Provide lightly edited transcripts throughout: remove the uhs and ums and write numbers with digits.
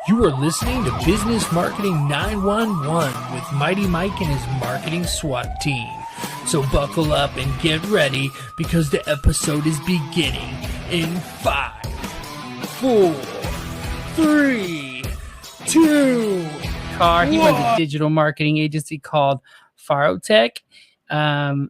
You are listening to Business Marketing 911 with Mighty Mike and his marketing SWAT team. So buckle up and get ready because the episode is beginning in 5, 4, 3, 2, Carr. He runs a digital marketing agency called Farotech.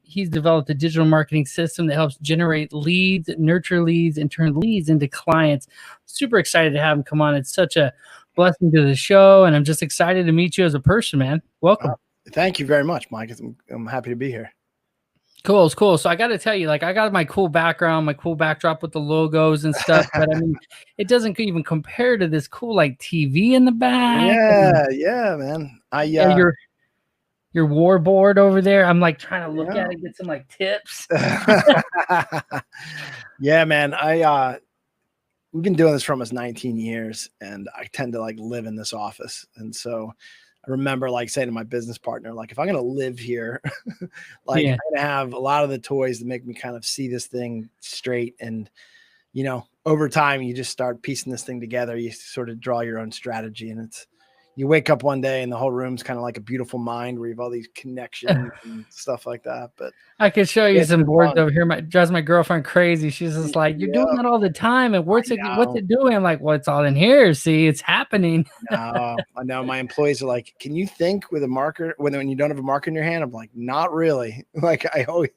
He's developed a digital marketing system that helps generate leads, nurture leads, and turn leads into clients. Super excited to have him come on. It's such a blessing to the show, and I'm just excited to meet you as a person, man. Welcome. Thank you very much, Mike. I'm happy to be here. Cool. It's cool. So I got to tell you, like, I got my cool background, my cool backdrop with the logos and stuff, but I mean, it doesn't even compare to this cool, like, TV in the back. Yeah, man. Your war board over there. I'm like trying to look at it, get some like tips. Yeah, man. We've been doing this for almost 19 years, and I tend to like live in this office. And so I remember like saying to my business partner, like, if I'm going to live here, like I'm going to have a lot of the toys that make me kind of see this thing straight. And, you know, over time, you just start piecing this thing together. You sort of draw your own strategy, and you wake up one day and the whole room's kind of like a beautiful mind where you have all these connections and stuff like that. But I could show you some boards over here. Drives my girlfriend crazy. She's just like, you're doing that all the time. And what's it doing? I'm like, well, it's all in here. See, it's happening. I know my employees are like, can you think with a marker when you don't have a marker in your hand? I'm like, not really. Like I always,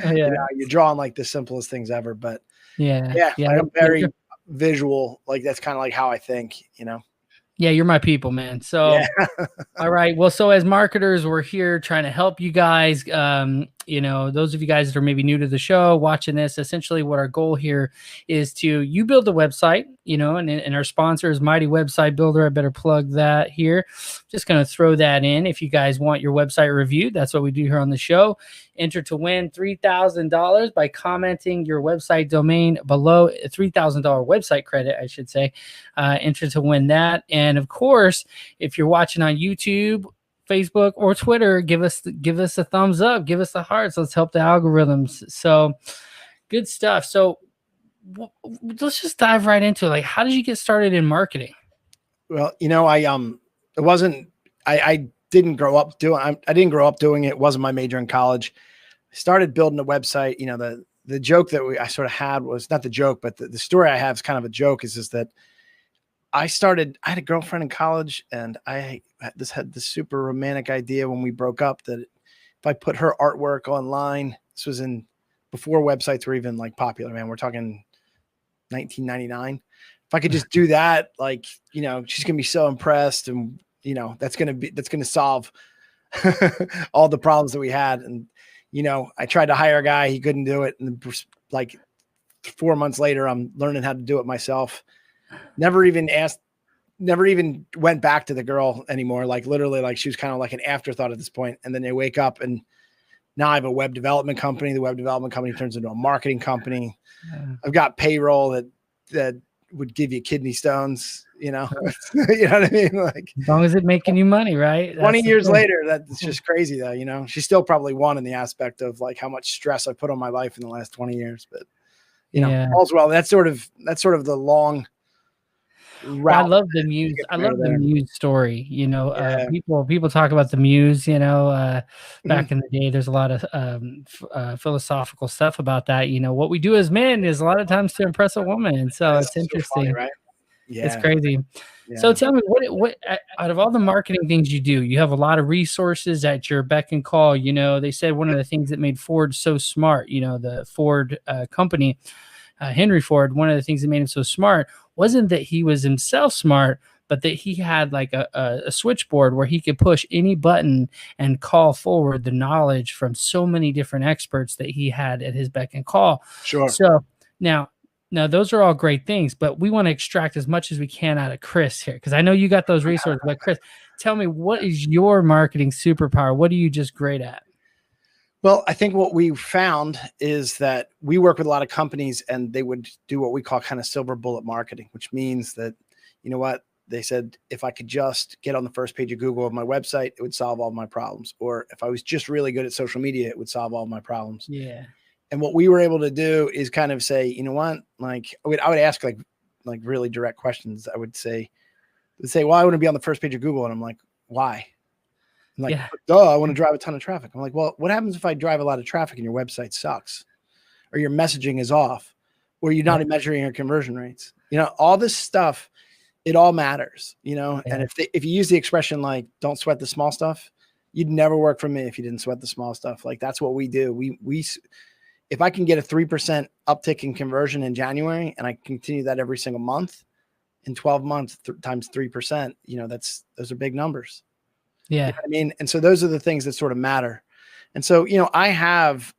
you're drawing like the simplest things ever, but like I'm very visual. Like that's kind of like how I think, you know? Yeah, you're my people, man. So, all right. Well, so as marketers, we're here trying to help you guys. You know, those of you guys that are maybe new to the show, watching this, essentially what our goal here is you build a website, you know, and our sponsor is Mighty Website Builder. I better plug that here. Just going to throw that in. If you guys want your website reviewed, that's what we do here on the show. Enter to win $3,000 by commenting your website domain below a $3,000 website credit, I should say. Enter to win that. And of course, if you're watching on YouTube, Facebook, or Twitter, give us a thumbs up, give us the hearts. Let's help the algorithms. So good stuff. So let's just dive right into it. Like, how did you get started in marketing? Well, you know, I didn't grow up doing it. It wasn't my major in college. I started building a website. You know, the joke that I sort of had was not the joke, but the story I have is kind of a joke is that I had a girlfriend in college, and I had this super romantic idea when we broke up that if I put her artwork online, this was before websites were even like popular, man. We're talking 1999. If I could just do that, like, you know, she's going to be so impressed, and, you know, that's going to solve all the problems that we had. And, you know, I tried to hire a guy. He couldn't do it. And like 4 months later, I'm learning how to do it myself. Never even went back to the girl anymore. Like literally, like she was kind of like an afterthought at this point. And then they wake up, and now I have a web development company. The web development company turns into a marketing company. I've got payroll that would give you kidney stones, you know, you know what I mean? Like as long as it's making you money, right? 20 years later, that's just crazy though. You know, she still probably won in the aspect of like how much stress I put on my life in the last 20 years, but you know, all's well. That's sort of the long route. I love the Muse. I love the Muse story. You know, people talk about the Muse, you know, back in the day, there's a lot of philosophical stuff about that. You know, what we do as men is a lot of times to impress a woman. And so it's interesting, funny, right? Yeah. It's crazy. Yeah. So tell me what out of all the marketing things you do, you have a lot of resources at your beck and call. You know, they said one of the things that made Ford so smart, you know, the Ford company, Henry Ford, one of the things that made him so smart wasn't that he was himself smart, but that he had like a switchboard where he could push any button and call forward the knowledge from so many different experts that he had at his beck and call. Sure. So now those are all great things, but we want to extract as much as we can out of Chris here, because I know you got those resources. But Chris, tell me, what is your marketing superpower? What are you just great at? Well, I think what we found is that we work with a lot of companies, and they would do what we call kind of silver bullet marketing, which means that, you know what, they said, if I could just get on the first page of Google of my website, it would solve all my problems. Or if I was just really good at social media, it would solve all my problems. Yeah. And what we were able to do is kind of say, you know what, like I would ask like really direct questions. I would say, They say, well, I want to be on the first page of Google. And I'm like, why? I'm like, Yeah. duh, I want to drive a ton of traffic. I'm like, well, what happens if I drive a lot of traffic and your website sucks, or your messaging is off, or you're not measuring your conversion rates? You know, all this stuff, it all matters, you know? Yeah. And if you use the expression, like, don't sweat the small stuff, you'd never work for me if you didn't sweat the small stuff. Like, that's what we do. If I can get a 3% uptick in conversion in January, and I continue that every single month, in 12 months times 3%, you know, those are big numbers. Yeah. You know what I mean? And so those are the things that sort of matter. And so, you know, I have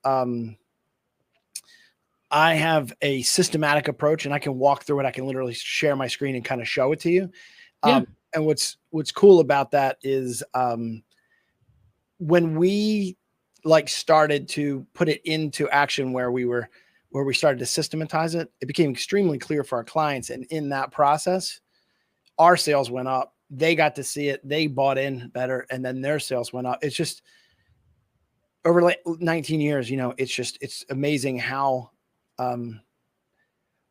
a systematic approach, and I can walk through it. I can literally share my screen and kind of show it to you. And what's cool about that is when we started to put it into action, where we started to systematize it, it became extremely clear for our clients. And in that process, our sales went up. They got to see it. They bought in better, and then their sales went up. It's just over like 19 years, you know, it's amazing how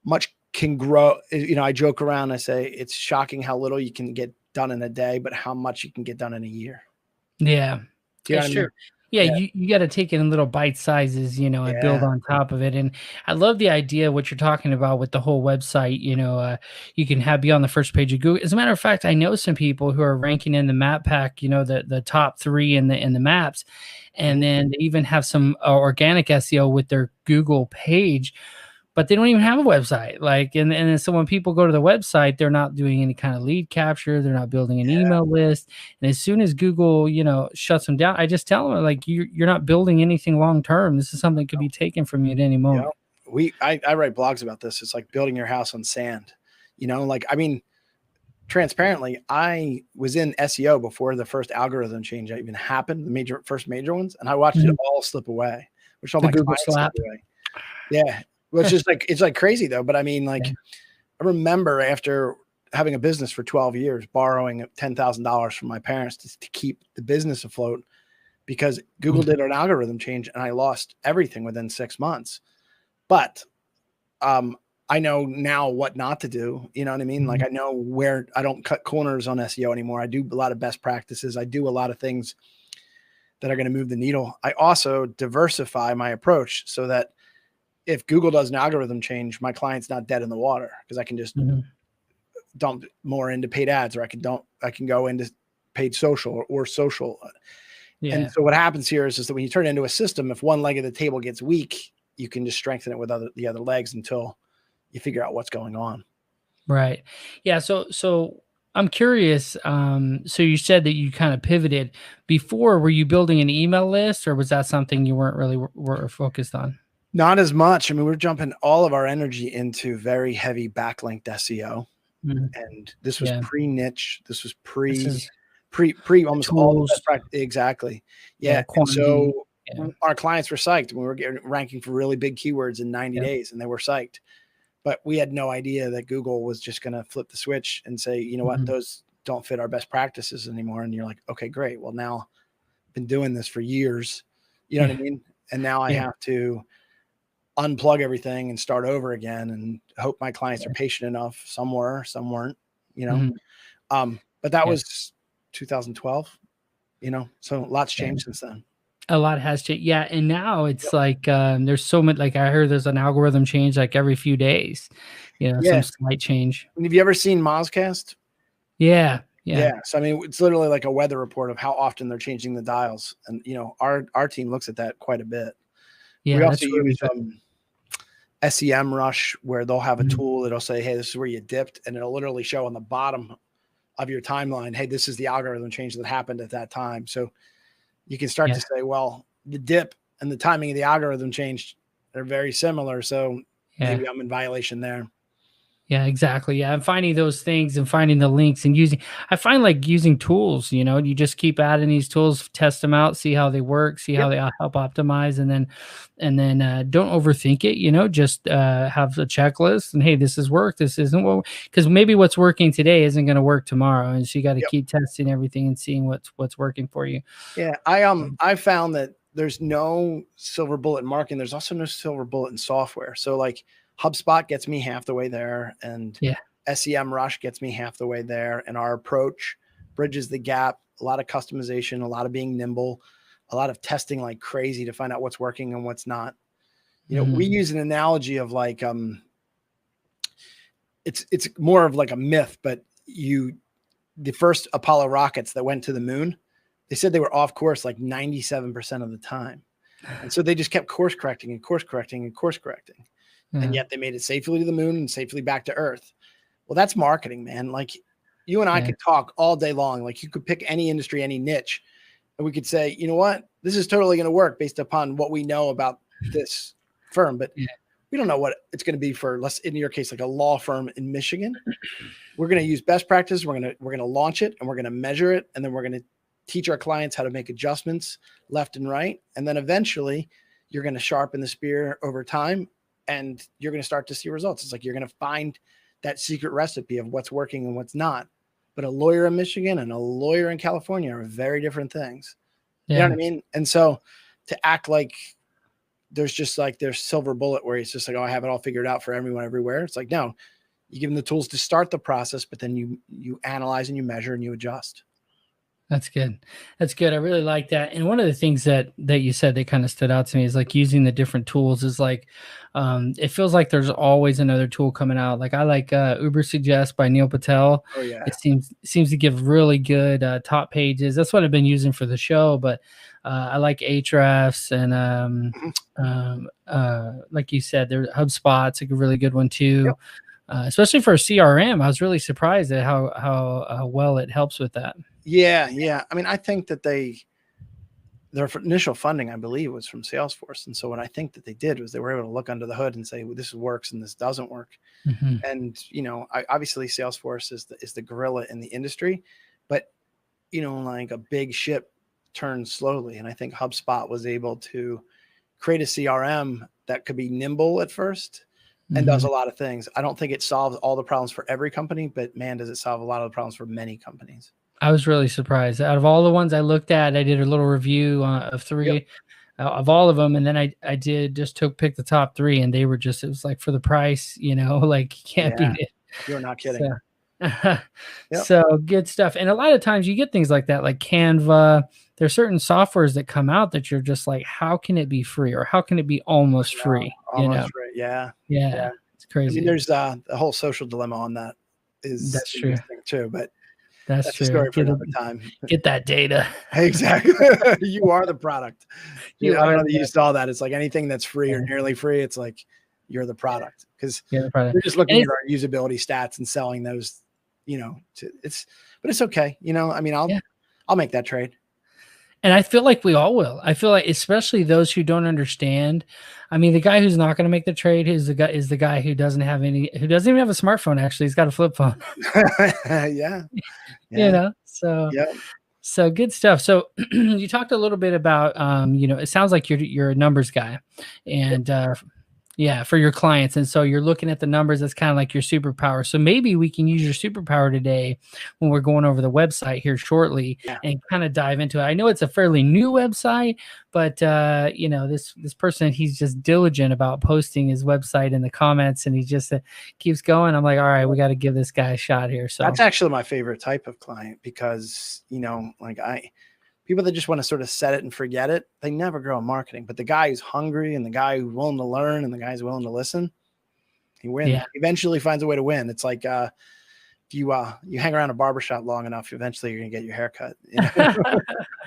much can grow. You know, I joke around, I say it's shocking how little you can get done in a day, but how much you can get done in a year. Yeah. Do you know It's what I true. mean? Yeah, you got to take it in little bite sizes, you know, and build on top of it. And I love the idea what you're talking about with the whole website. You know, you can be on the first page of Google. As a matter of fact, I know some people who are ranking in the map pack, you know, the top 3 in the maps, and then they even have some organic SEO with their Google page, but they don't even have a website. Like, and so when people go to the website, they're not doing any kind of lead capture. They're not building an email list. And as soon as Google, you know, shuts them down, I just tell them, like, you're not building anything long-term. This is something that could be taken from you at any moment. You know, I write blogs about this. It's like building your house on sand, you know, like, I mean, transparently, I was in SEO before the first algorithm change even happened, the first major ones. And I watched it all slip away, which all The my Google clients slap. slipped away. Yeah. Which is like, it's like crazy though. But I mean, like, I remember after having a business for 12 years, borrowing $10,000 from my parents to keep the business afloat, because Google did an algorithm change and I lost everything within 6 months. But I know now what not to do. You know what I mean? Like, I know where I don't cut corners on SEO anymore. I do a lot of best practices. I do a lot of things that are going to move the needle. I also diversify my approach so that if Google does an algorithm change, my client's not dead in the water, because I can just dump more into paid ads, or I can go into paid social or social. Yeah. And so what happens here is that when you turn it into a system, if one leg of the table gets weak, you can just strengthen it with the other legs until you figure out what's going on. Right. Yeah. So I'm curious. So you said that you kind of pivoted before. Were you building an email list, or was that something you weren't really were focused on? Not as much. I mean, we're jumping all of our energy into very heavy backlinked SEO. And this was pre-niche. This was pre almost all the best practice. Exactly. Yeah. And so our clients were psyched. We were ranking for really big keywords in 90 days, and they were psyched. But we had no idea that Google was just going to flip the switch and say, you know what, those don't fit our best practices anymore. And you're like, okay, great. Well, now I've been doing this for years. You know what I mean? And now I have to unplug everything and start over again, and hope my clients are patient enough. Some were, some weren't, you know. But that was 2012, you know, so lots changed since then. A lot has changed. Yeah. And now it's like, there's so much, like I heard there's an algorithm change like every few days, you know, some slight change. Have you ever seen Mozcast? Yeah. So I mean, it's literally like a weather report of how often they're changing the dials. And, you know, our team looks at that quite a bit. Yeah, we also use SEM Rush, where they'll have a tool that'll say, hey, this is where you dipped, and it'll literally show on the bottom of your timeline, hey, this is the algorithm change that happened at that time. So you can start to say, well, the dip and the timing of the algorithm change are very similar. So maybe I'm in violation there. Yeah, exactly. Yeah. And finding those things and finding the links and I find like using tools, you know, you just keep adding these tools, test them out, see how they work, see how they help optimize, and then don't overthink it, you know, just have a checklist and, hey, this has worked. This isn't because maybe what's working today isn't going to work tomorrow. And so you got to keep testing everything and seeing what's working for you. Yeah. I found that there's no silver bullet in marketing. There's also no silver bullet in software. So like HubSpot gets me half the way there, and SEM Rush gets me half the way there. And our approach bridges the gap, a lot of customization, a lot of being nimble, a lot of testing like crazy to find out what's working and what's not. You know, we use an analogy of like, it's more of like a myth, but the first Apollo rockets that went to the moon, they said they were off course like 97% of the time. And so they just kept course correcting and course correcting and course correcting. And yet they made it safely to the moon and safely back to Earth. Well, that's marketing, man. Like you and I could talk all day long. Like you could pick any industry, any niche, and we could say, you know what, this is totally going to work based upon what we know about this firm. But we don't know what it's going to be for, in your case, like a law firm in Michigan. We're going to use best practice. We're going to launch it and we're going to measure it. And then we're going to teach our clients how to make adjustments left and right. And then eventually you're going to sharpen the spear over time and you're going to start to see results. It's like, you're going to find that secret recipe of what's working and what's not. But a lawyer in Michigan and a lawyer in California are very different things. You know what I mean? And so to act like there's silver bullet where it's just like, oh, I have it all figured out for everyone everywhere. It's like, no, you give them the tools to start the process, but then you analyze and you measure and you adjust. That's good. That's good. I really like that. And one of the things that you said that kind of stood out to me is like using the different tools is like, it feels like there's always another tool coming out. Like I like Uber Suggest by Neil Patel. Oh yeah. It seems to give really good top pages. That's what I've been using for the show, but I like Ahrefs and like you said, HubSpot's a really good one too. Yep. Especially for a CRM. I was really surprised at how well it helps with that. Yeah. I mean, I think that their initial funding, I believe, was from Salesforce. And so what I think that they did was they were able to look under the hood and say, well, this works and this doesn't work. And, you know, obviously Salesforce is the gorilla in the industry, but, you know, like a big ship turns slowly. And I think HubSpot was able to create a CRM that could be nimble at first and does a lot of things. I don't think it solves all the problems for every company, but man, does it solve a lot of the problems for many companies. I was really surprised. Out of all the ones I looked at, I did a little review of 3 of all of them. And then I pick the top 3 and they were it was like for the price, you know, like you can't beat it. You're not kidding. So, so good stuff. And a lot of times you get things like that, like Canva. There's certain softwares that come out that you're just like, how can it be free or how can it be almost free? Almost free. Yeah. It's crazy. I mean, there's the whole social dilemma on that that's true too, but that's a story for another time. Get that data. Exactly. You are the product. I don't know that you saw that. It's like anything that's free or nearly free. It's like you're the product because we're just looking at our usability stats and selling those, you know, but it's okay. You know, I mean, I'll make that trade. And I feel like we all will. I feel like, especially those who don't understand. I mean, the guy who's not going to make the trade is the guy who doesn't even have a smartphone. Actually, he's got a flip phone. Yeah. You know, so good stuff. So you talked a little bit about, you know, it sounds like you're a numbers guy, and for your clients. And so you're looking at the numbers. That's kind of like your superpower. So maybe we can use your superpower today when we're going over the website here shortly and kind of dive into it. I know it's a fairly new website, but you know, this person, he's just diligent about posting his website in the comments and he just keeps going. I'm like, all right, we got to give this guy a shot here. So that's actually my favorite type of client because, you know, like people that just want to sort of set it and forget it, they never grow in marketing. But the guy who's hungry and the guy who's willing to learn and the guy who's willing to listen, he wins. Yeah. Eventually finds a way to win. It's like if you hang around a barbershop long enough, eventually you're going to get your hair cut. You know?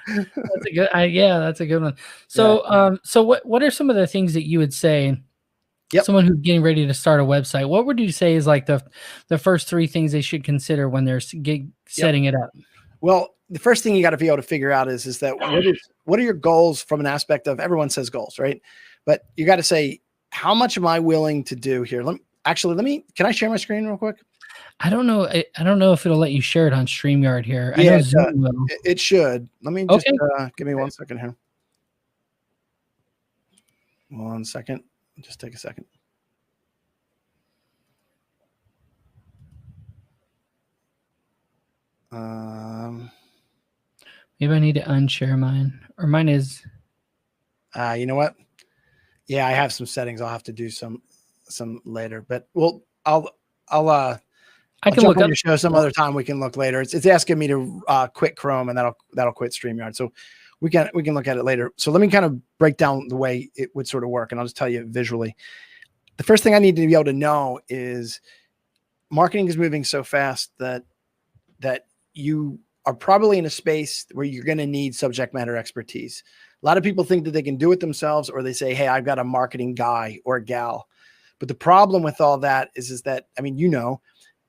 That's a good that's a good one. So so what are some of the things that you would say someone who's getting ready to start a website, what would you say is like the first 3 things they should consider when they're setting it up? Well, the first thing you got to be able to figure out is that what are your goals from an aspect of, everyone says goals, right? But you got to say, how much am I willing to do here? Can I share my screen real quick? I don't know. I don't know if it'll let you share it on StreamYard here. Yeah, I know Zoom will. It should. Let me just give me 1 second here. 1 second. Just take a second. Maybe I need to unshare mine, or mine is. You know what? Yeah, I have some settings. I'll have to do some later, but I'll I I'll can jump look on up your show some other time. We can look later. It's asking me to quit Chrome, and that'll quit StreamYard. So we can look at it later. So let me kind of break down the way it would sort of work, and I'll just tell you visually. The first thing I need to be able to know is marketing is moving so fast that you are probably in a space where you're going to need subject matter expertise. A lot of people think that they can do it themselves, or they say, hey, I've got a marketing guy or a gal. But the problem with all that is that, I mean,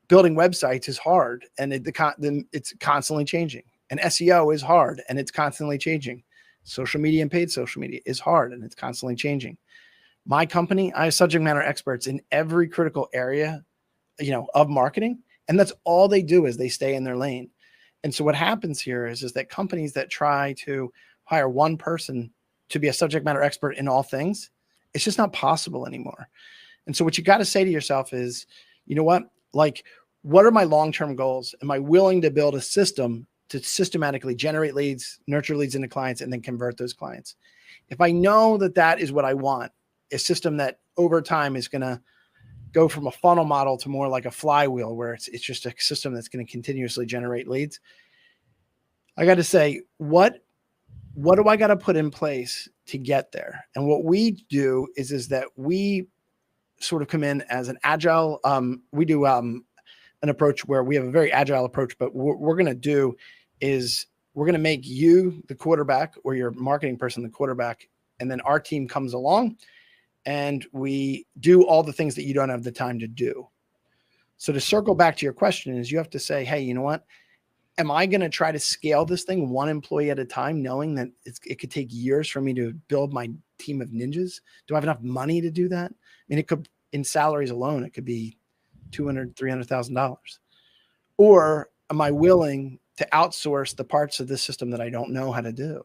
building websites is hard, and it's constantly changing. And SEO is hard, and it's constantly changing. Social media and paid social media is hard, and it's constantly changing. My company, I have subject matter experts in every critical area, of marketing. And that's all they do is they stay in their lane. And so what happens here is that companies that try to hire one person to be a subject matter expert in all things, it's just not possible anymore. And so what you got to say to yourself is, you know what? Like, what are my long-term goals? Am I willing to build a system to systematically generate leads, nurture leads into clients, and then convert those clients? If I know that that is what I want, a system that over time is going to go from a funnel model to more like a flywheel, where it's just a system that's going to continuously generate leads, I got to say, what do I got to put in place to get there? And what we do is that we sort of come in as an agile. We do an approach where we have a very agile approach, but what we're going to do is we're going to make you the quarterback, or your marketing person the quarterback. And then our team comes along and we do all the things that you don't have the time to do. So to circle back to your question is, you have to say, hey, you know what? Am I going to try to scale this thing one employee at a time, knowing that it could take years for me to build my team of ninjas? Do I have enough money to do that? I mean, it could, in salaries alone, it could be $200,000, $300,000. Or am I willing to outsource the parts of this system that I don't know how to do?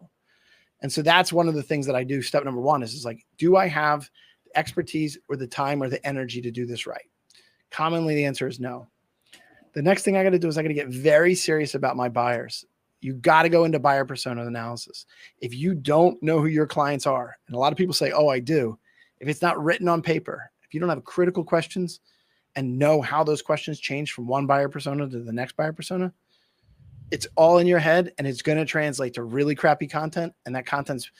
And so that's one of the things that I do. Step number one is like, do I have the expertise or the time or the energy to do this right? Commonly, the answer is no. The next thing I got to do is I got to get very serious about my buyers. You got to go into buyer persona analysis. If you don't know who your clients are, and a lot of people say, oh, I do. If it's not written on paper, if you don't have critical questions and know how those questions change from one buyer persona to the next buyer persona, it's all in your head, and it's going to translate to really crappy content. And that content's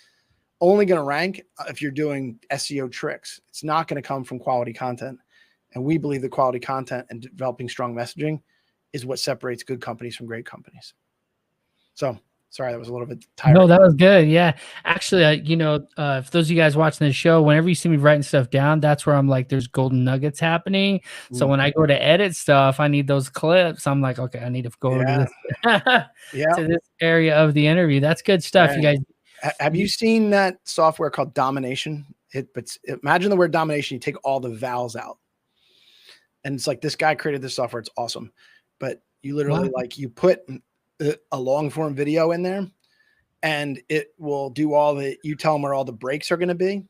only going to rank if you're doing SEO tricks. It's not going to come from quality content. And we believe that quality content and developing strong messaging is what separates good companies from great companies. So sorry, that was a little bit tired. No, that was good. Yeah. Actually, for those of you guys watching the show, whenever you see me writing stuff down, that's where I'm like, there's golden nuggets happening. So when I go to edit stuff, I need those clips. I'm like, okay, I need to go to this, to this area of the interview. That's good stuff. You guys. Have you seen that software called Domination? Imagine the word domination. You take all the vowels out. And it's like, this guy created this software. It's awesome. But you literally you put a long form video in there, and it will do you tell them where all the breaks are going to be.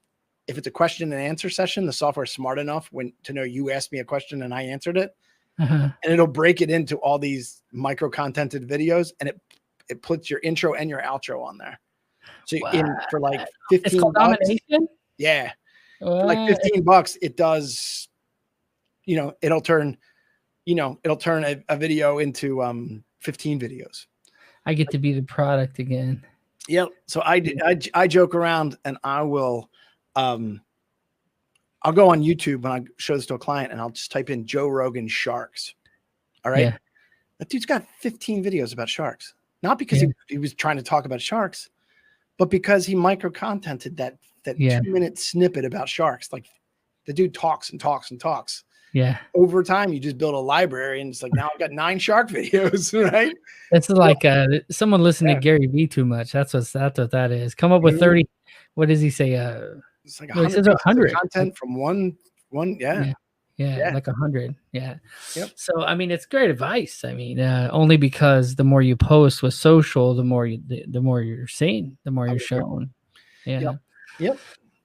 If it's a question and answer session, the software is smart enough to know you asked me a question and I answered it. And it'll break it into all these micro contented videos, and it puts your intro and your outro on there. So for like 15 it's called bucks, Domination? Yeah. For like $15, it does, it'll turn a video into 15 videos. I get to be the product again. Yep. So I joke around, and I will, I'll go on YouTube when I show this to a client, and I'll just type in Joe Rogan sharks. All right. Yeah. That dude's got 15 videos about sharks, not because he was trying to talk about sharks, but because he micro-contented that 2-minute snippet about sharks. Like, the dude talks and talks and talks. Yeah. Over time, you just build a library, and it's like, now I've got 9 shark videos, right? It's like someone listening to Gary Vee too much. That's what that is. Come up with 30. What does he say? It's like 100 content from one. Yeah, like 100. Yeah. Yep. So, I mean, it's great advice. I mean, only because the more you post with social, the more you're seen, the more you're shown. Yeah. Yep.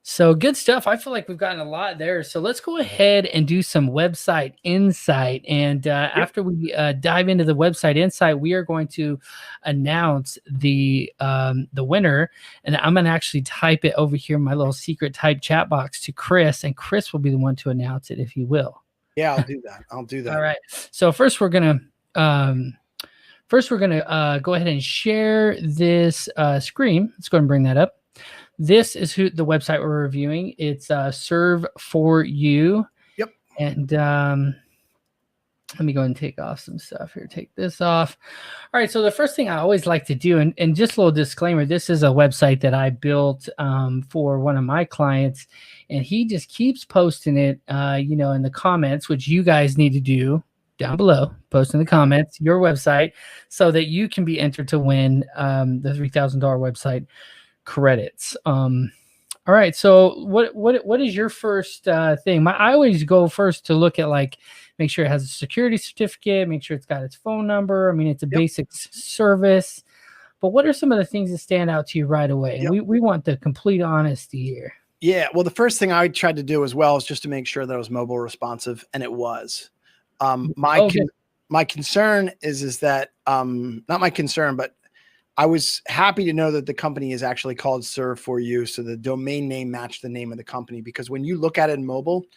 So good stuff. I feel like we've gotten a lot there. So let's go ahead and do some website insight. And after we dive into the website insight, we are going to announce the winner. And I'm going to actually type it over here in my little secret type chat box to Chris. And Chris will be the one to announce it, if you will. Yeah, I'll do that. I'll do that. All right. So first we're gonna go ahead and share this screen. Let's go ahead and bring that up. This is the website we're reviewing. It's Serve for You. Yep. And let me go and take off some stuff here. Take this off. All right. So the first thing I always like to do, and just a little disclaimer, this is a website that I built for one of my clients, and he just keeps posting it, in the comments, which you guys need to do down below. Post in the comments your website so that you can be entered to win the $3,000 website credits. All right. So what is your first thing? I always go first to look at make sure it has a security certificate, make sure it's got its phone number. I mean, it's a basic service, but what are some of the things that stand out to you right away? Yep. We want the complete honesty here. Yeah. Well, the first thing I tried to do as well is just to make sure that it was mobile responsive, and it was. My concern is that not my concern, but I was happy to know that the company is actually called Serve for You. So the domain name matched the name of the company, because when you look at it in mobile,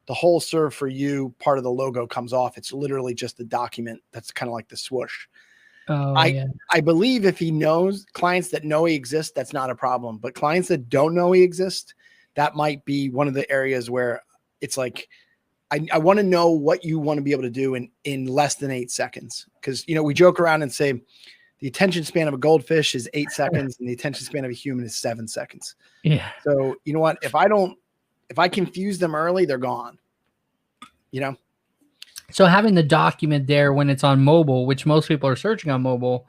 the whole Serve for You part of the logo comes off. It's literally just a document that's kind of like the swoosh. I believe if he knows clients that know he exists, that's not a problem. But clients that don't know he exists, that might be one of the areas where it's like, I want to know what you want to be able to do in less than 8 seconds. Because, we joke around and say the attention span of a goldfish is 8 seconds and the attention span of a human is 7 seconds. Yeah. So you know what? If I confuse them early, they're gone. So having the document there when it's on mobile, which most people are searching on mobile,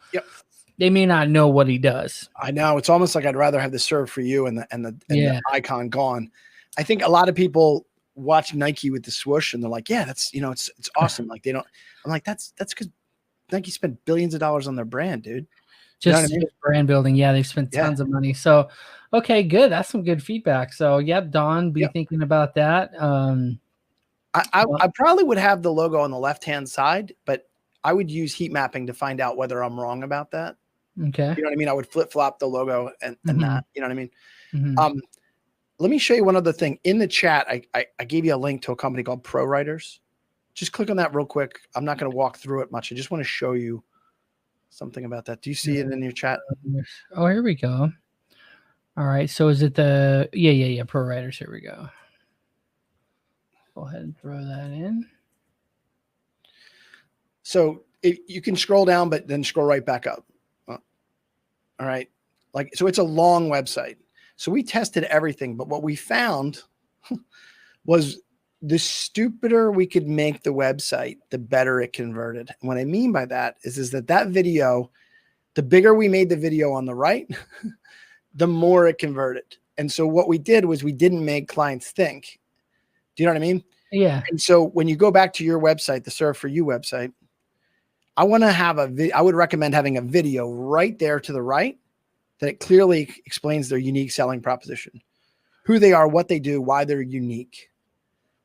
they may not know what he does. I know. It's almost like I'd rather have the Serve for You and the icon gone. I think a lot of people watch Nike with the swoosh and they're like, yeah, that's, it's awesome. Like I'm like, that's because Nike spent billions of dollars on their brand, dude. Just brand building. Yeah. They've spent tons of money. So, okay, good. That's some good feedback. So Don, be thinking about that. I probably would have the logo on the left-hand side, but I would use heat mapping to find out whether I'm wrong about that. Okay. You know what I mean? I would flip-flop the logo and that, you know what I mean? Mm-hmm. Let me show you one other thing. In the chat, I gave you a link to a company called Pro Writers. Just click on that real quick. I'm not going to walk through it much. I just want to show you something about that. Do you see it in your chat? Oh, here we go. All right. So is it the Pro Writers? Here we go. Go ahead and throw that in. So you can scroll down, but then scroll right back up. All right. So it's a long website. So we tested everything, but what we found was the stupider we could make the website, the better it converted. And what I mean by that is that video, the bigger we made the video on the right, the more it converted. And so what we did was we didn't make clients think. Do you know what I mean? Yeah. And so when you go back to your website, the Serve for You website, I want to have I would recommend having a video right there to the right that it clearly explains their unique selling proposition, who they are, what they do, why they're unique.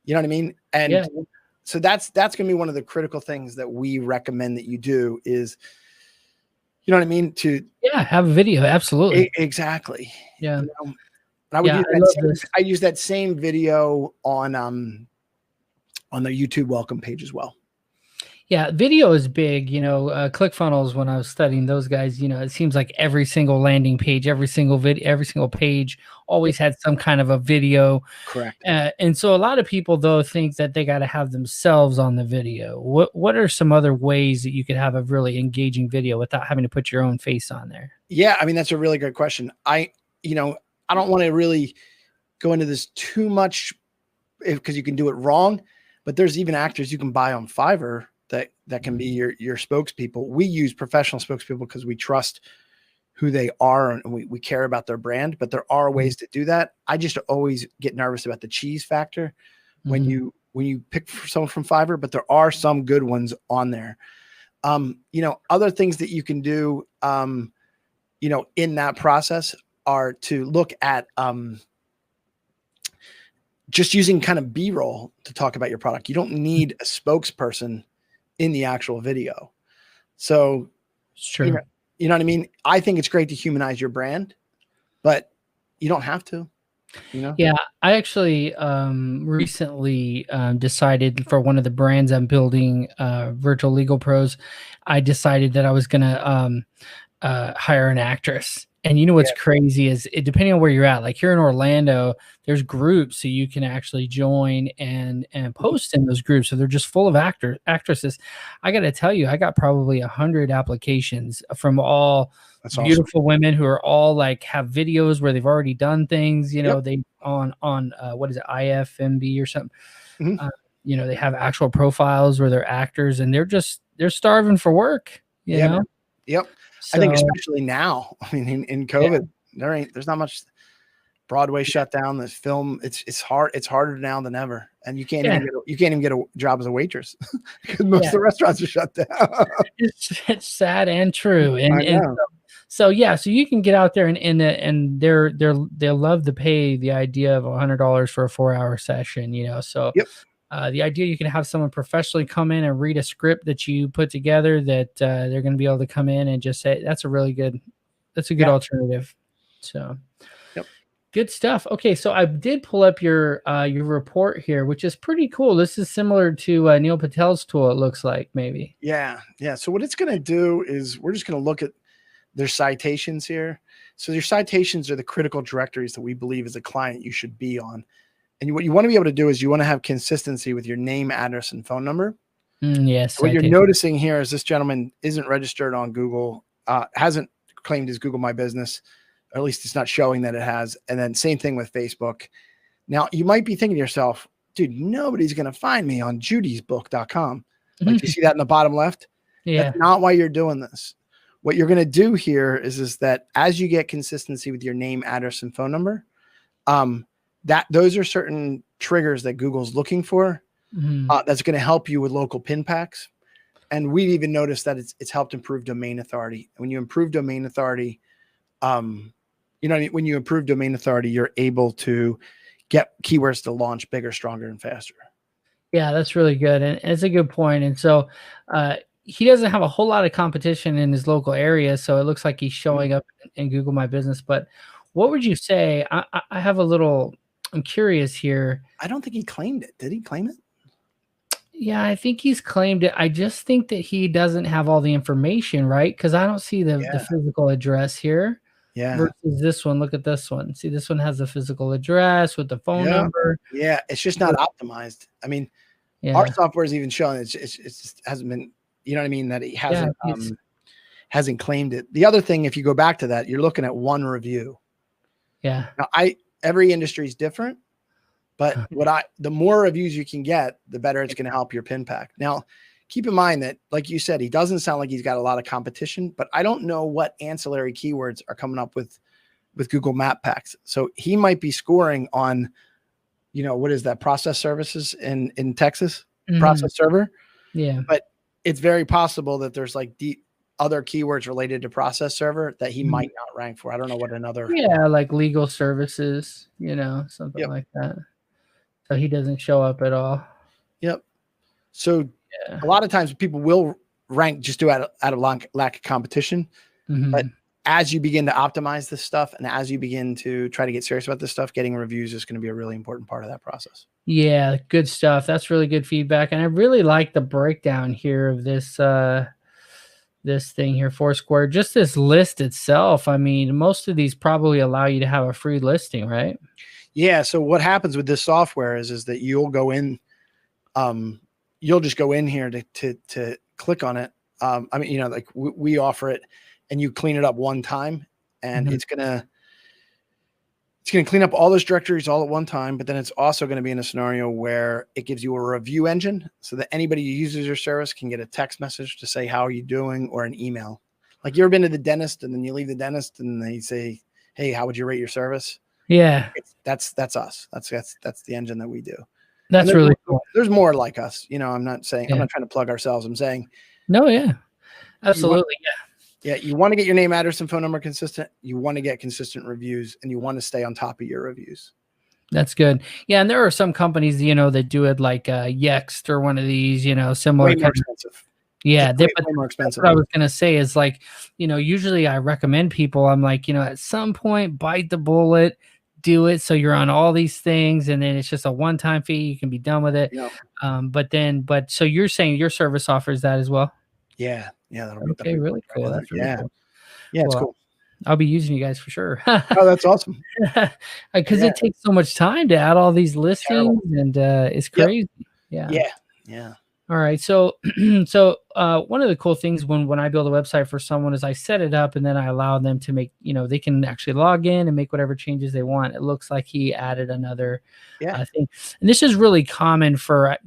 You know what I mean? And so that's going to be one of the critical things that we recommend that you do is, you know what I mean? Have a video. Absolutely. Exactly. Yeah. And I would use that same video on the YouTube welcome page as well. Yeah, video is big. ClickFunnels, when I was studying those guys, it seems like every single landing page, every single video, every single page always had some kind of a video. Correct. And so a lot of people, though, think that they got to have themselves on the video. What are some other ways that you could have a really engaging video without having to put your own face on there? Yeah, I mean, that's a really good question. I don't want to really go into this too much because you can do it wrong, but there's even actors you can buy on Fiverr that can be your spokespeople. We use professional spokespeople because we trust who they are and we care about their brand, but there are ways to do that. I just always get nervous about the cheese factor when you pick someone from Fiverr, but there are some good ones on there. Other things that you can do, in that process are to look at just using kind of B-roll to talk about your product. You don't need a spokesperson in the actual video. So sure. You know what I mean? I think it's great to humanize your brand, but you don't have to. You know? Yeah, I actually recently decided for one of the brands I'm building, Virtual Legal Pros, I decided that I was going to hire an actress. And you know what's Yeah. crazy is it, depending on where you're at, like here in Orlando, there's groups so you can actually join and post in those groups. So they're just full of actresses. I got to tell you, I got probably 100 applications from all That's awesome. beautiful women who are all like have videos where they've already done things. You know, Yep. they on what is it, IFMB or something. Mhm. You know, they have actual profiles where they're actors and they're starving for work. You Yeah, know. man. Yep. So, I think especially now, I mean, in COVID, there's not much. Broadway shut down. The film, it's hard. It's harder now than ever. And you can't even get a job as a waitress because most of the restaurants are shut down. it's sad and true. I And know. so you can get out there and they'll love to pay the idea of $100 for a 4-hour session, you know. So Yep. The idea you can have someone professionally come in and read a script that you put together that they're going to be able to come in and just say that's a good alternative. So Yep. Good stuff. Okay, so I did pull up your report here, which is pretty cool. This is similar to Neil Patel's tool, it looks like, maybe. Yeah. So what it's going to do is we're just going to look at their citations here. So your citations are the critical directories that we believe as a client you should be on. And what you want to be able to do is you want to have consistency with your name, address, and phone number. Yes. What you're noticing here is this gentleman isn't registered on Google, hasn't claimed his Google My Business, or at least it's not showing that it has. And then same thing with Facebook. Now you might be thinking to yourself, dude, nobody's going to find me on judysbook.com. Like you see that in the bottom left. Yeah. That's not why you're doing this. What you're going to do here is that as you get consistency with your name, address, and phone number, those are certain triggers that Google's looking for. That's going to help you with local pin packs. And we've even noticed that it's helped improve domain authority. When you improve domain authority, when you improve domain authority, you're able to get keywords to launch bigger, stronger, and faster. Yeah, that's really good. And it's a good point. And so he doesn't have a whole lot of competition in his local area. So it looks like he's showing up in Google My Business. But what would you say? I'm curious here. I don't think he claimed it. Did he claim it? Yeah, I think he's claimed it. I just think that he doesn't have all the information, right? Because I don't see the physical address here. Yeah. Versus this one. Look at this one. See, this one has the physical address with the phone number. Yeah, it's just not optimized. I mean, our software is even showing it just hasn't been, you know what I mean, that he hasn't claimed it. The other thing, if you go back to that, you're looking at one review. Yeah. Now, every industry is different, but the more reviews you can get, the better it's going to help your pin pack. Now, keep in mind that, like you said, he doesn't sound like he's got a lot of competition, but I don't know what ancillary keywords are coming up with Google Map Packs. So he might be scoring on, what is that, process services in Texas, process server. Yeah. But it's very possible that there's like other keywords related to process server that he might not rank for. I don't know what another. Yeah, like legal services, something like that. So he doesn't show up at all. Yep. So a lot of times people will rank just out of lack of competition. But as you begin to optimize this stuff and as you begin to try to get serious about this stuff, getting reviews is going to be a really important part of that process. Yeah, good stuff. That's really good feedback. And I really like the breakdown here of this this thing here, Foursquare, just this list itself. I mean, most of these probably allow you to have a free listing, right? Yeah. So what happens with this software is that you'll go in, you'll just go in here to click on it. I mean, like we offer it and you clean it up one time and it's going to clean up all those directories all at one time, but then it's also going to be in a scenario where it gives you a review engine so that anybody who uses your service can get a text message to say, how are you doing? Or an email. Like you ever been to the dentist and then you leave the dentist and they say, hey, how would you rate your service? Yeah. That's us. That's the engine that we do. That's really cool. There's more like us. I'm not saying, I'm not trying to plug ourselves. I'm saying. No, yeah, absolutely. Yeah. You want to get your name, address, and phone number consistent. You want to get consistent reviews and you want to stay on top of your reviews. That's good. Yeah. And there are some companies, that do it like Yext or one of these, similar. Way more expensive. Yeah. Way more expensive. What I was going to say is like, usually I recommend people, I'm like, at some point, bite the bullet, do it so you're on all these things, and then it's just a one-time fee. You can be done with it. Yeah. But so you're saying your service offers that as well? Yeah. That'll be Okay, really right cool. in there. That's really cool. Yeah, it's Well, cool. I'll be using you guys for sure. Oh, that's awesome. Because it takes so much time to add all these listings, and it's crazy. Yeah. All right. So, one of the cool things when I build a website for someone is I set it up and then I allow them to make, they can actually log in and make whatever changes they want. It looks like he added another thing. And this is really common for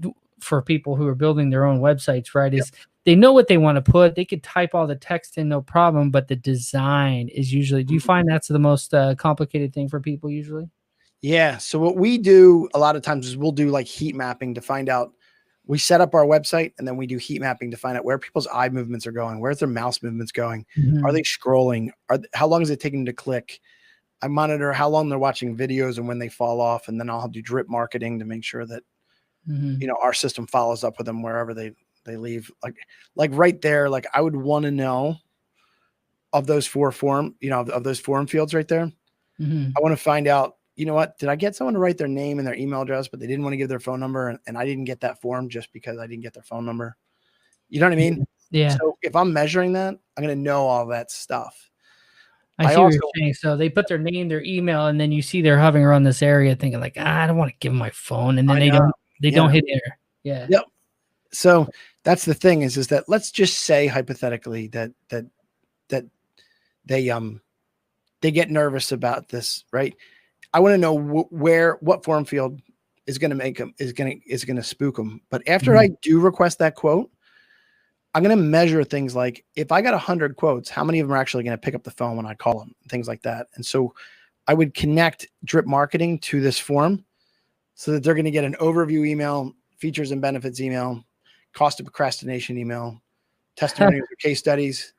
people who are building their own websites, right? Is they know what they want to put. They could type all the text in, no problem, but the design is usually, do you find that's the most complicated thing for people usually? Yeah. So what we do a lot of times is we'll do like heat mapping to find out. We set up our website and then we do heat mapping to find out where people's eye movements are going. Where's their mouse movements going? Are they scrolling? How long is it taking to click? I monitor how long they're watching videos and when they fall off. And then I'll do drip marketing to make sure that, our system follows up with them wherever they leave. Like right there, like I would want to know of those four form, of those form fields right there. I want to find out, you know what, did I get someone to write their name and their email address, but they didn't want to give their phone number and I didn't get that form just because I didn't get their phone number. You know what I mean? Yeah. So if I'm measuring that, I'm going to know all that stuff. I see what you're saying. So they put their name, their email, and then you see they're hovering around this area thinking like, I don't want to give them my phone. And then they don't hit enter. Yeah. Yep. So that's the thing is that let's just say hypothetically that they get nervous about this, right? I want to know what form field is going to make them is going to spook them. But after I do request that quote, I'm going to measure things like if I got 100 quotes, how many of them are actually going to pick up the phone when I call them, things like that. And so I would connect drip marketing to this form so that they're going to get an overview email, features and benefits email, cost of procrastination email, testimonials or case studies,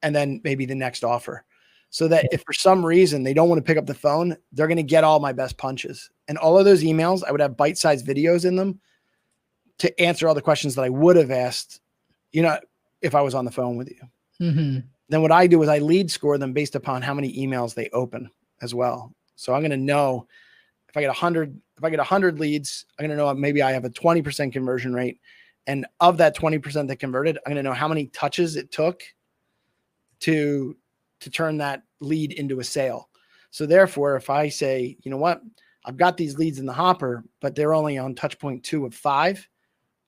and then maybe the next offer. So that if for some reason they don't want to pick up the phone, they're going to get all my best punches. And all of those emails, I would have bite-sized videos in them to answer all the questions that I would have asked, if I was on the phone with you. Then what I do is I lead score them based upon how many emails they open as well. So I'm going to know if I get 100 leads, I'm going to know maybe I have a 20% conversion rate. And of that 20% that converted, I'm going to know how many touches it took to turn that lead into a sale. So therefore, if I say, you know what, I've got these leads in the hopper, but they're only on touch point 2 of 5,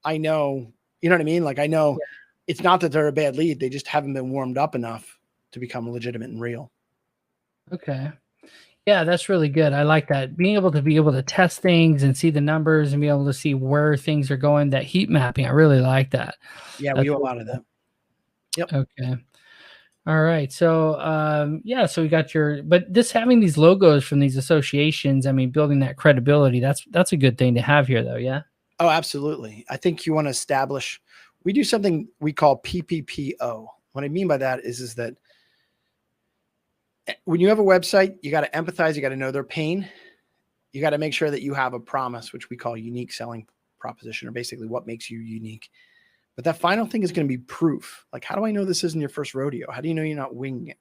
I know, you know what I mean? Like I know it's not that they're a bad lead. They just haven't been warmed up enough to become legitimate and real. Okay. Yeah, that's really good. I like that. Being able to test things and see the numbers and be able to see where things are going, that heat mapping, I really like that. Yeah, we do a lot of that. Yep. Okay. All right. So, so we got but this having these logos from these associations, I mean, building that credibility, that's a good thing to have here though. Yeah. Oh, absolutely. I think you want to establish, we do something we call PPPO. What I mean by that is that when you have a website, you got to empathize, you got to know their pain. You got to make sure that you have a promise, which we call unique selling proposition, or basically what makes you unique. But that final thing is going to be proof. Like, how do I know this isn't your first rodeo? How do you know you're not winging it?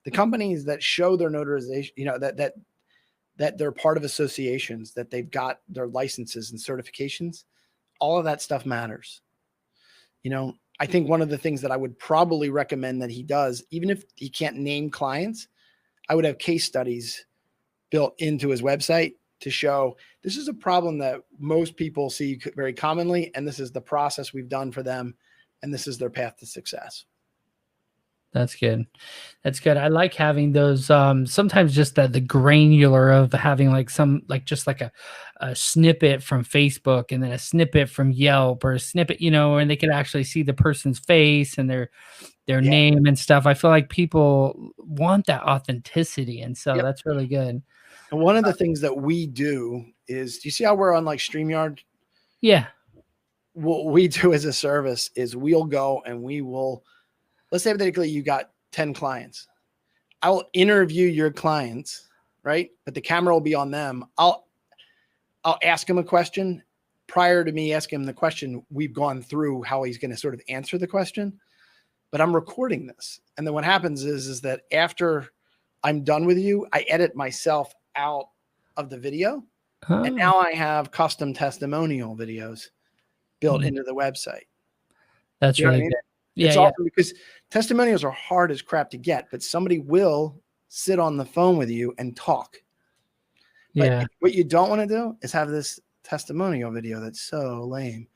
The companies that show their notarization, that they're part of associations, that they've got their licenses and certifications, all of that stuff matters. I think one of the things that I would probably recommend that he does, even if he can't name clients, I would have case studies built into his website to show this is a problem that most people see very commonly, and this is the process we've done for them, and this is their path to success. That's good. That's good. I like having those, sometimes just the granular of having just a snippet from Facebook and then a snippet from Yelp or a snippet, and they could actually see the person's face and their name and stuff. I feel like people want that authenticity. And so that's really good. And one of the things that we do is, you see how we're on like StreamYard? Yeah. What we do as a service is we'll go and let's say hypothetically you got 10 clients. I will interview your clients, right? But the camera will be on them. I'll ask him a question. Prior to me asking him the question, we've gone through how he's going to sort of answer the question, but I'm recording this. And then what happens is that after I'm done with you, I edit myself out of the video. Huh. And now I have custom testimonial videos built into the website. That's You know what really I mean? good. Yeah, It's yeah. awesome because testimonials are hard as crap to get, but somebody will sit on the phone with you and talk. But Yeah. what you don't want to do is have this testimonial video that's so lame.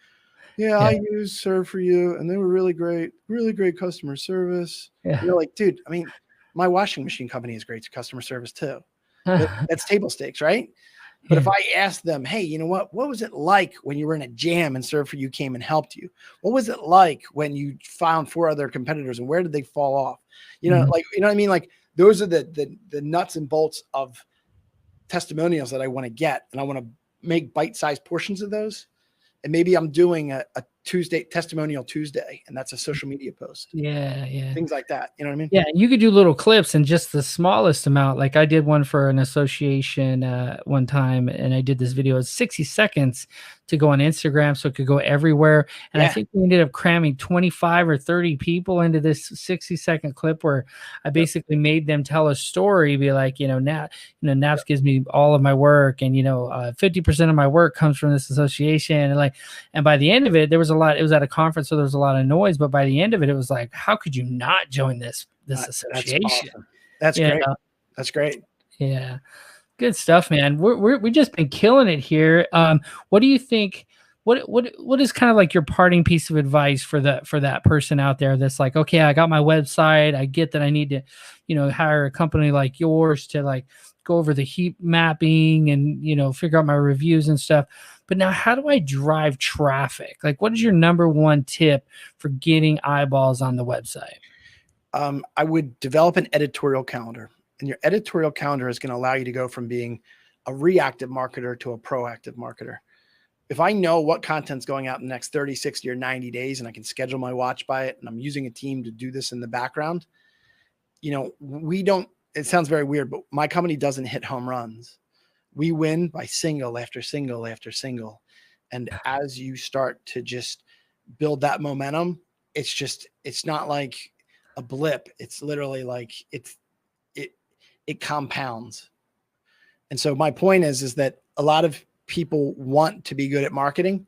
Yeah, Yeah. I used Serve for You, and they were really great customer service. Yeah. You're like, dude, I mean, my washing machine company is great customer service too. But that's table stakes, right? But if I ask them, hey, you know what was it like when you were in a jam and Serve for You came and helped you? What was it like when you found 4 other competitors, and where did they fall off? You know, like, you know what I mean? Like, those are the nuts and bolts of testimonials that I want to get, and I want to make bite-sized portions of those. And maybe I'm doing a Tuesday testimonial Tuesday, and that's a social media post. Yeah, yeah. Things like that. You know what I mean? Yeah, you could do little clips and just the smallest amount. Like I did one for an association one time, and I did this video. It's 60 seconds to go on Instagram, so it could go everywhere. And I think we ended up cramming 25 or 30 people into this 60-second clip where I basically made them tell a story, be like, Naps gives me all of my work, and 50% of my work comes from this association, and by the end of it, there was a lot. It was at a conference, so there was a lot of noise. But by the end of it, it was like, how could you not join this association? That's awesome. That's great. That's great. Yeah. Good stuff, man. We've just been killing it here. What do you think? What is kind of like your parting piece of advice for that person out there that's like, okay, I got my website. I get that I need to, hire a company like yours to like go over the heat mapping and figure out my reviews and stuff. But now, how do I drive traffic? Like, what is your number one tip for getting eyeballs on the website? I would develop an editorial calendar. And your editorial calendar is going to allow you to go from being a reactive marketer to a proactive marketer. If I know what content's going out in the next 30, 60, or 90 days, and I can schedule my watch by it, and I'm using a team to do this in the background, it sounds very weird, but my company doesn't hit home runs. We win by single after single after single. And as you start to just build that momentum, it's not like a blip. It's literally like it compounds. And so my point is that a lot of people want to be good at marketing,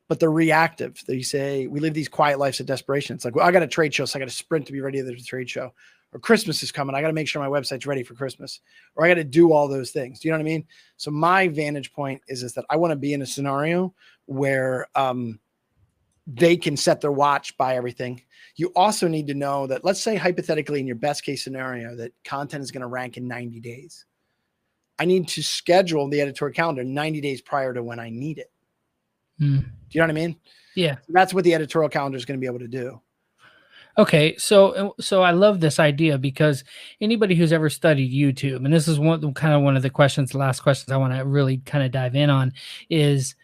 but they're reactive. They say, we live these quiet lives of desperation. It's like, well, I got a trade show, so I got to sprint to be ready to the trade show. Or Christmas is coming. I got to make sure my website's ready for Christmas. Or I got to do all those things. Do you know what I mean? So my vantage point is that I want to be in a scenario where they can set their watch by everything. You also need to know that, let's say hypothetically in your best case scenario, that content is going to rank in 90 days. I need to schedule the editorial calendar 90 days prior to when I need it. Do you know what I mean? Yeah. So that's what the editorial calendar is going to be able to do. Okay. So I love this idea, because anybody who's ever studied YouTube, and this is one of the last questions I want to really kind of dive in on, is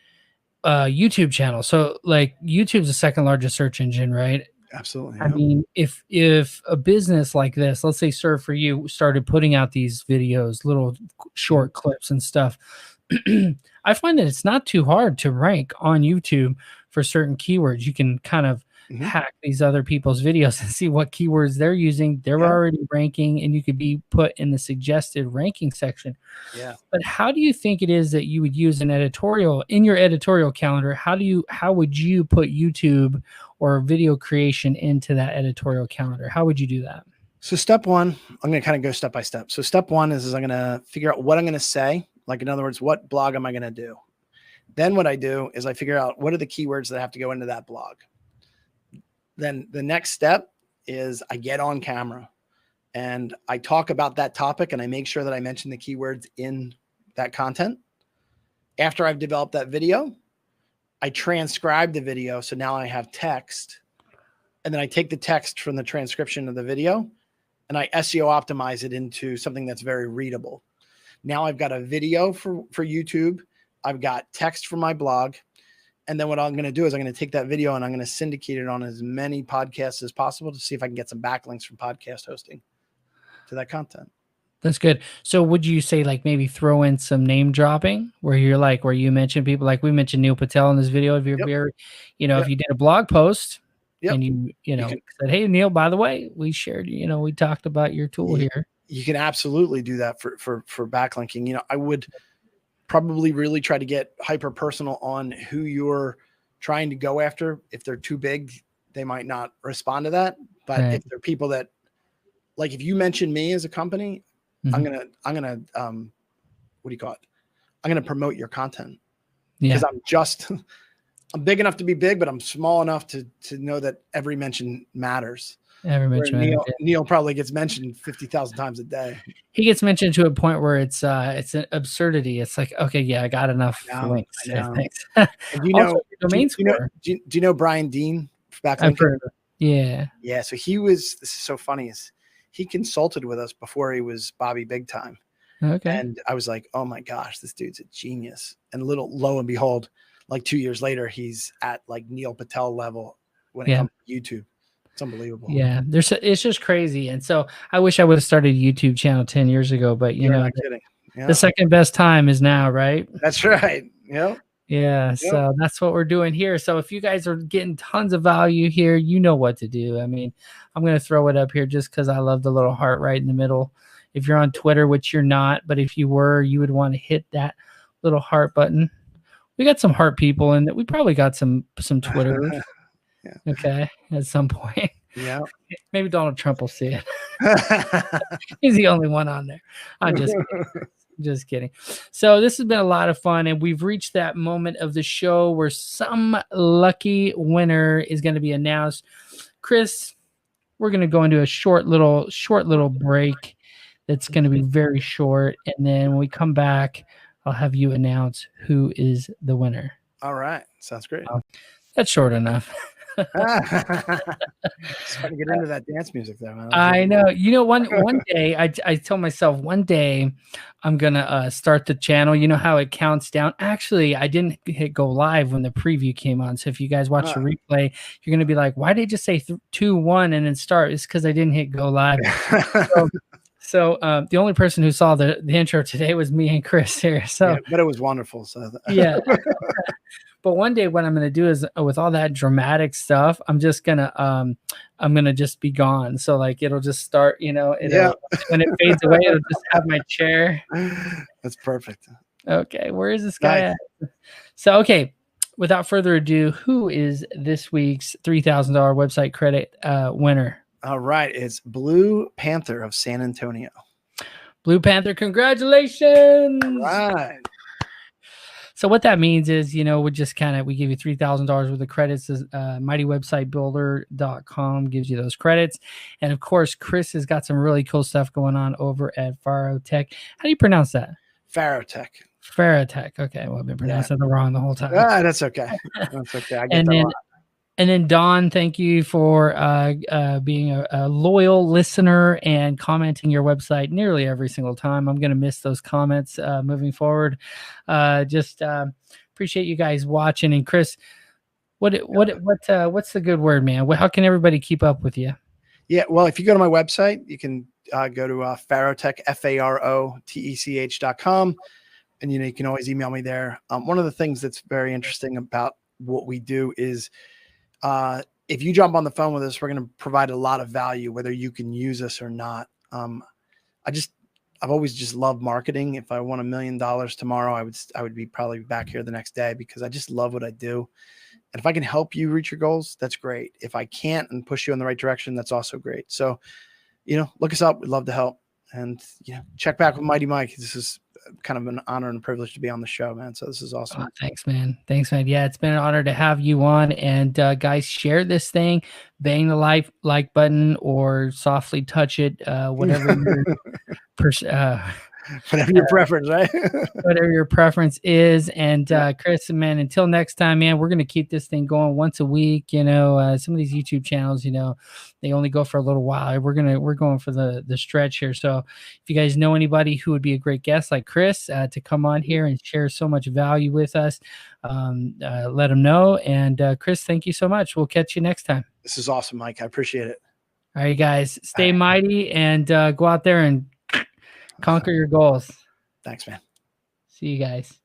YouTube channel. So like YouTube's the second largest search engine, right? Absolutely. I mean, if a business like this, let's say Serve for You, started putting out these videos, little short clips and stuff, I find that it's not too hard to rank on YouTube for certain keywords. You can kind of hack these other people's videos and see what keywords they're using. They're already ranking, and you could be put in the suggested ranking section. Yeah. But how do you think it is that you would use an editorial in your editorial calendar? How would you put YouTube or video creation into that editorial calendar? How would you do that? So step one, I'm going to kind of go step by step. So step one is I'm going to figure out what I'm going to say. Like, in other words, what blog am I going to do? Then what I do is I figure out what are the keywords that have to go into that blog. Then the next step is I get on camera and I talk about that topic, and I make sure that I mention the keywords in that content. After I've developed that video, I transcribe the video. So now I have text, and then I take the text from the transcription of the video and I SEO optimize it into something that's very readable. Now I've got a video for YouTube. I've got text for my blog. And then what I'm going to do is I'm going to take that video and I'm going to syndicate it on as many podcasts as possible to see if I can get some backlinks from podcast hosting to that content. That's good. So would you say like maybe throw in some name dropping where you mention people, like we mentioned Neil Patel in this video. If you're, if you did a blog post and you said, hey, Neil, by the way, we shared, we talked about your tool here. You can absolutely do that for backlinking. I would probably really try to get hyper personal on who you're trying to go after. If they're too big, they might not respond to that. But Right. if they're people that, like, if you mention me as a company, I'm gonna what do you call it? I'm gonna promote your content because I'm big enough to be big, but I'm small enough to know that every mention matters. Every mention. Neil probably gets mentioned 50,000 times a day. He gets mentioned to a point where it's an absurdity. It's like, okay, yeah, I got enough links. I know. Thanks. And do you know Brian Dean? I've heard of it. Yeah. Yeah. So this is so funny, is he consulted with us before he was Bobby Big Time. Okay. And I was like, oh my gosh, this dude's a genius. And lo and behold, like 2 years later, he's at like Neil Patel level when it comes to YouTube. It's unbelievable. Yeah. It's just crazy. And so I wish I would have started a YouTube channel 10 years ago, but You're not kidding. Yeah. The second best time is now, right? That's right. Yeah. Yeah, so that's what we're doing here. So if you guys are getting tons of value here, you know what to do. I mean, I'm going to throw it up here just because I love the little heart right in the middle. If you're on Twitter, which you're not, but if you were, you would want to hit that little heart button. We got some heart people, and we probably got some Twitter. Okay, at some point. Yeah. Maybe Donald Trump will see it. He's the only one on there. I'm just kidding. Just kidding. So this has been a lot of fun, and we've reached that moment of the show where some lucky winner is going to be announced. Chris, we're going to go into a short little break that's going to be very short, and then when we come back, I'll have you announce who is the winner. All right. Sounds great. That's short enough. Just trying to get into that dance music there, man. I know. You know, one day I told myself one day I'm gonna start the channel. You know how it counts down. Actually, I didn't hit go live when the preview came on. So if you guys watch the replay, you're gonna be like, "Why did they just say 2-1 and then start?" It's because I didn't hit go live. So the only person who saw the intro today was me and Chris here. So, but it was wonderful. So yeah. But one day what I'm going to do is with all that dramatic stuff, I'm just going to just be gone. So like, it'll just start, when it fades away, it'll just have my chair. That's perfect. Okay. Where is this guy at? So, okay. Without further ado, who is this week's $3,000 website credit winner? All right. It's Blue Panther of San Antonio. Blue Panther. Congratulations. All right. So what that means is, we give you $3,000 worth of credits. MightyWebsiteBuilder.com gives you those credits. And of course, Chris has got some really cool stuff going on over at Farotech. How do you pronounce that? Farotech. Farotech. Okay. Well, I've been pronouncing it wrong the whole time. That's okay. That's okay. I get that a lot. And then Don, thank you for being a loyal listener and commenting your website nearly every single time. I'm going to miss those comments moving forward. Just appreciate you guys watching. And Chris, what's the good word, man? How can everybody keep up with you? Yeah, well, if you go to my website, you can go to Farotech, FAROTECH.com, and you can always email me there. One of the things that's very interesting about what we do is, if you jump on the phone with us, we're going to provide a lot of value, whether you can use us or not. I've always just loved marketing. If I won $1 million tomorrow, I would be probably back here the next day because I just love what I do. And if I can help you reach your goals, that's great. If I can't and push you in the right direction, that's also great. So, look us up. We'd love to help. And, check back with Mighty Mike. This is kind of an honor and a privilege to be on the show, man. So this is awesome. Oh, thanks, man. Yeah, it's been an honor to have you on. And guys, share this thing, bang the like button or softly touch it, whatever your whatever your preference, right? Whatever your preference is. And Chris, man, until next time, man, we're going to keep this thing going once a week. Some of these YouTube channels, they only go for a little while. We're going for the stretch here. So if you guys know anybody who would be a great guest like Chris to come on here and share so much value with us, let them know. And Chris, thank you so much. We'll catch you next time. This is awesome, Mike. I appreciate it. All right, guys, stay mighty and go out there and conquer your goals. Thanks, man. See you guys.